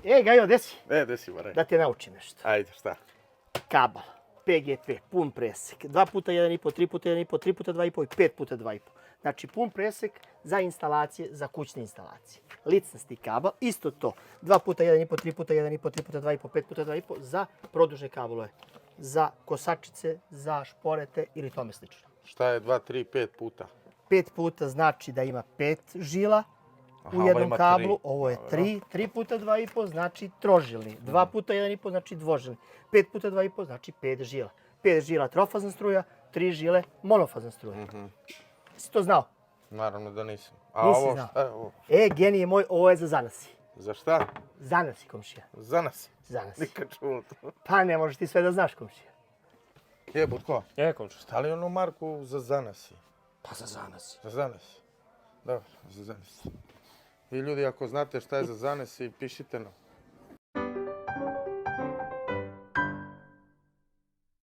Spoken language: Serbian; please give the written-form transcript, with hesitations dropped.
Gajo, gde si? Gde si, Maraj? Da te naučim nešto. Ajde, šta? Kabel, PGP, pun presek, 2 puta 1,5, 3 puta 1,5, 3 puta 2,5 i 5 puta 2,5. Znači, pun presek za instalacije, za kućne instalacije. Licnasti kabel, isto to. 2 puta 1,5, 3 puta 1,5, 3 puta 2,5, 5 puta 2,5 za produžne kablove. Za kosačice, za šporete ili tome slično. Šta je 2, 3, 5 puta? 5 puta znači da ima 5 žila u ovo jednom ima kablu. 3. Ovo je 3. 3 puta 2,5 znači trožilni. 2 puta 1,5 znači dvožilni. 5 puta 2,5 znači 5 žila. 5 žila trofazna struja, 3 žile monofazna struja. Si to znao? Naravno da nisam. A Nisi ovo znao. šta je ovo? Genije moj, ovo je za zanasi. Za šta? Zanasi, komšija. Za nas. Zanasi. Nikad čuo to. Pa ne možeš ti sve da znaš, komšija. Jebutko, Komšo. šta li onu marku za zanasi? Pa za zanasi. Za zanasi. Dobro, za zanasi. Vi ljudi, ako znate šta je za zanasi, pišite nam.